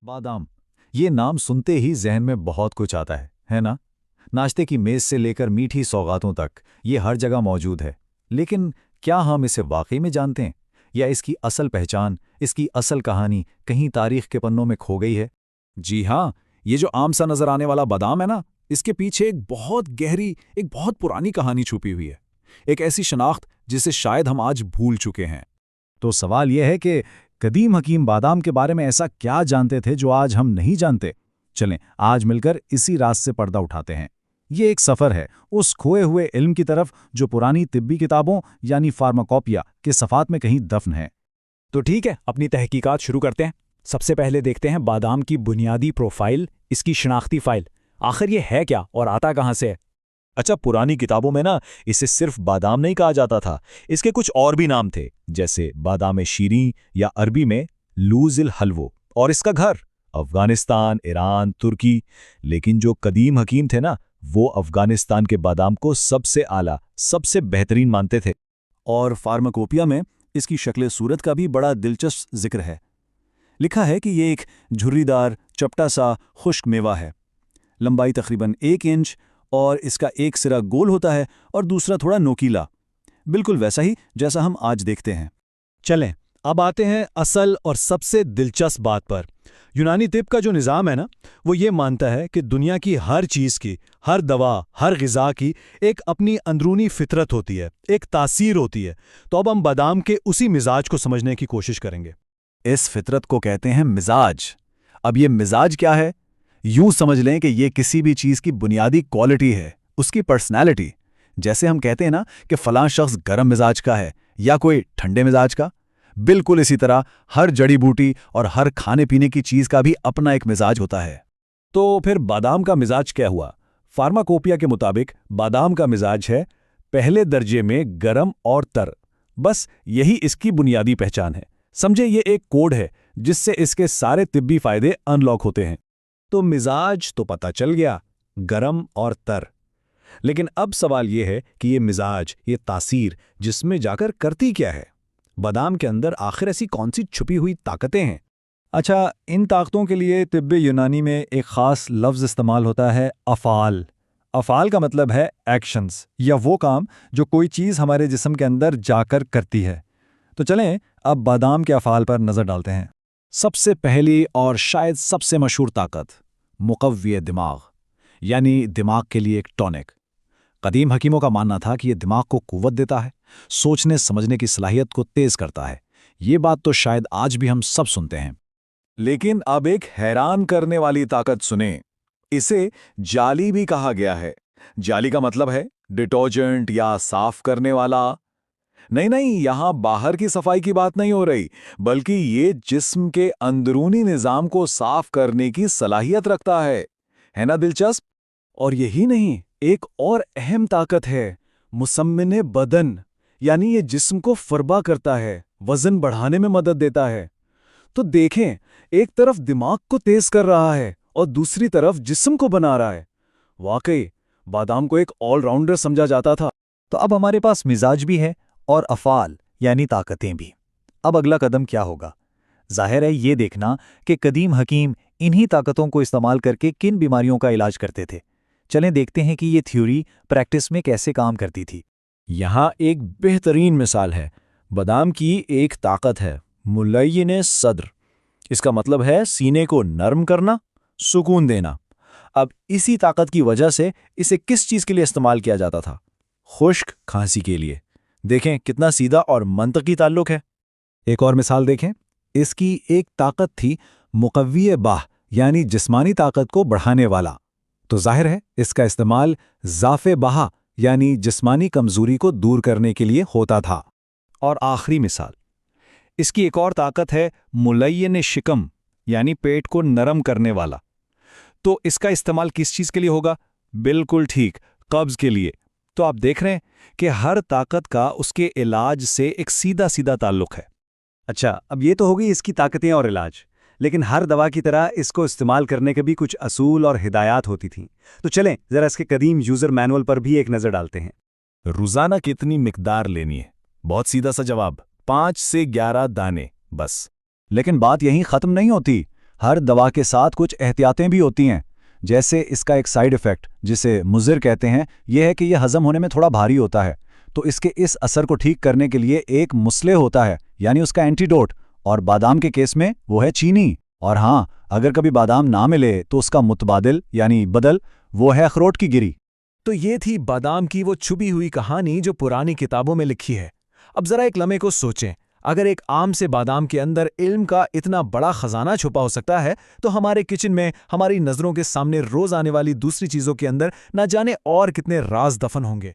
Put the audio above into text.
बादाम, ये नाम सुनते ही जहन में बहुत कुछ आता है ना? नाश्ते की मेज़ से लेकर मीठी सौगातों तक ये हर जगह मौजूद है। लेकिन क्या हम इसे वाकई में जानते हैं, या इसकी असल पहचान, इसकी असल कहानी कहीं तारीख के पन्नों में खो गई है? जी हाँ, ये जो आम सा नजर आने वाला बादाम है ना, इसके पीछे एक बहुत गहरी, एक बहुत पुरानी कहानी छुपी हुई है। एक ऐसी शनाख्त जिसे शायद हम आज भूल चुके हैं। तो सवाल यह है कि कदीम हकीम बादाम के बारे में ऐसा क्या जानते थे जो आज हम नहीं जानते? चलें आज मिलकर इसी राज से पर्दा उठाते हैं। ये एक सफ़र है उस खोए हुए इल्म की तरफ जो पुरानी तिब्बी किताबों यानी फार्माकोपिया के सफ़ात में कहीं दफन है। तो ठीक है, अपनी तहकीकात शुरू करते हैं। सबसे पहले देखते हैं बादाम की बुनियादी प्रोफाइल, इसकी शनाख्ती फाइल। आखिर ये है क्या और आता कहाँ से है? अच्छा, पुरानी किताबों में ना इसे सिर्फ बादाम नहीं कहा जाता था, इसके कुछ और भी नाम थे, जैसे बादाम शीरी या अरबी में लूज़िल हलवो, और इसका घर अफगानिस्तान, ईरान, तुर्की। लेकिन जो कदीम हकीम थे ना, वो अफगानिस्तान के बादाम को सबसे आला, सबसे बेहतरीन मानते थे। और फार्माकोपिया में इसकी शक्ल सूरत का भी बड़ा दिलचस्प जिक्र है। लिखा है कि ये एक झुर्रीदार, चपटा सा खुश्क मेवा है। लंबाई तकरीबन 1 इंच और इसका एक सिरा गोल होता है और दूसरा थोड़ा नोकीला, बिल्कुल वैसा ही जैसा हम आज देखते हैं। चलें, अब आते हैं असल और सबसे दिलचस्प बात पर। यूनानी तिब का जो निज़ाम है ना, वो ये मानता है कि दुनिया की हर चीज़ की, हर दवा, हर ग़िज़ा की एक अपनी अंदरूनी फितरत होती है, एक तासीर होती है। तो अब हम बादाम के उसी मिजाज को समझने की कोशिश करेंगे। इस फितरत को कहते हैं मिजाज। अब ये मिजाज क्या है? यूं समझ लें कि ये किसी भी चीज़ की बुनियादी क्वालिटी है, उसकी पर्सनैलिटी। जैसे हम कहते हैं ना कि फ़लाँ शख्स गर्म मिजाज का है या कोई ठंडे मिजाज का, बिल्कुल इसी तरह हर जड़ी बूटी और हर खाने पीने की चीज़ का भी अपना एक मिजाज होता है। तो फिर बादाम का मिजाज क्या हुआ? फार्माकोपिया के मुताबिक बादाम का मिजाज है पहले दर्जे में गरम और तर। बस यही इसकी बुनियादी पहचान है। समझे, ये एक कोड है जिससे इसके सारे तिब्बी फायदे अनलॉक होते हैं। तो मिजाज तो पता चल गया, गरम और तर। लेकिन अब सवाल ये है कि ये मिजाज, ये तासीर जिसमें जाकर करती क्या है? बादाम के अंदर आखिर ऐसी कौन सी छुपी हुई ताकतें हैं? अच्छा, इन ताकतों के लिए तिब्बी यूनानी में एक ख़ास लफ्ज़ इस्तेमाल होता है, अफ़ाल। अफ़ाल का मतलब है एक्शंस, या वो काम जो कोई चीज़ हमारे जिस्म के अंदर जाकर करती है। तो चलें अब बादाम के अफ़ाल पर नज़र डालते हैं। सबसे पहली और शायद सबसे मशहूर ताकत, मुक़व्वी दिमाग, यानी दिमाग के लिए एक टॉनिक। कदीम हकीमों का मानना था कि यह दिमाग को कुव्वत देता है, सोचने समझने की सलाहियत को तेज करता है। ये बात तो शायद आज भी हम सब सुनते हैं। लेकिन अब एक हैरान करने वाली ताकत सुने। इसे जाली भी कहा गया है। जाली का मतलब है डिटर्जेंट या साफ करने वाला। नहीं, यहां बाहर की सफाई की बात नहीं हो रही, बल्कि ये जिस्म के अंदरूनी निजाम को साफ करने की सलाहियत रखता है ना दिलचस्प? और यही नहीं, एक और अहम ताकत है, मुसम्मिने बदन, यानी ये जिस्म को फरबा करता है, वजन बढ़ाने में मदद देता है। तो देखें, एक तरफ दिमाग को तेज कर रहा है और दूसरी तरफ जिस्म को बना रहा है। वाकई बादाम को एक ऑलराउंडर समझा जाता था। तो अब हमारे पास मिजाज भी है और अफ़ाल यानी ताकतें भी। अब अगला कदम क्या होगा? जाहिर है ये देखना कि कदीम हकीम इन्हीं ताकतों को इस्तेमाल करके किन बीमारियों का इलाज करते थे। चलें देखते हैं कि ये थ्योरी प्रैक्टिस में कैसे काम करती थी। यहाँ एक बेहतरीन मिसाल है। बादाम की एक ताकत है मुलय्यिन सद्र। इसका मतलब है सीने को नरम करना, सुकून देना। अब इसी ताकत की वजह से इसे किस चीज़ के लिए इस्तेमाल किया जाता था? खुश्क खांसी के लिए। देखें कितना सीधा और मंतकी ताल्लुक है। एक और मिसाल देखें। इसकी एक ताकत थी मुक़व्वी बाह, यानी जिस्मानी ताकत को बढ़ाने वाला। तो जाहिर है इसका इस्तेमाल ज़ाफ़े बहा यानी जिस्मानी कमज़ोरी को दूर करने के लिए होता था। और आखिरी मिसाल, इसकी एक और ताकत है मुलय्यिन शिकम, यानी पेट को नरम करने वाला। तो इसका इस्तेमाल किस चीज़ के लिए होगा? बिल्कुल ठीक, कब्ज़ के लिए। तो आप देख रहे हैं कि हर ताकत का उसके इलाज से एक सीधा सीधा ताल्लुक है। अच्छा, अब ये तो होगी इसकी ताकतें और इलाज, लेकिन हर दवा की तरह इसको इस्तेमाल करने के भी कुछ असूल और हिदायत होती थीं। तो चलें ज़रा इसके कदीम यूज़र मैनुअल पर भी एक नज़र डालते हैं। रोज़ाना कितनी मिकदार लेनी है? बहुत सीधा सा जवाब, 5 से 11 दाने बस। लेकिन बात यहीं ख़त्म नहीं होती। ہر دوا کے ساتھ کچھ احتیاطیں بھی ہوتی ہیں. جیسے اس کا ایک سائیڈ ایفیکٹ جسے مضر کہتے ہیں یہ ہے کہ یہ ہضم ہونے میں تھوڑا بھاری ہوتا ہے. تو اس کے اس اثر کو ٹھیک کرنے کے لیے ایک مسئلہ ہوتا ہے، یعنی اس کا اینٹیڈوٹ، اور بادام کے کیس میں وہ ہے چینی. اور ہاں، اگر کبھی بادام نہ ملے تو اس کا متبادل یعنی بدل وہ ہے اخروٹ کی گری. تو یہ تھی بادام کی وہ چھپی ہوئی کہانی جو پرانی کتابوں میں لکھی ہے. اب ذرا ایک لمحے کو سوچیں، اگر ایک عام سے بادام کے اندر علم کا اتنا بڑا خزانہ چھپا ہو سکتا ہے تو ہمارے کچن میں ہماری نظروں کے سامنے روز آنے والی دوسری چیزوں کے اندر نہ جانے اور کتنے راز دفن ہوں گے.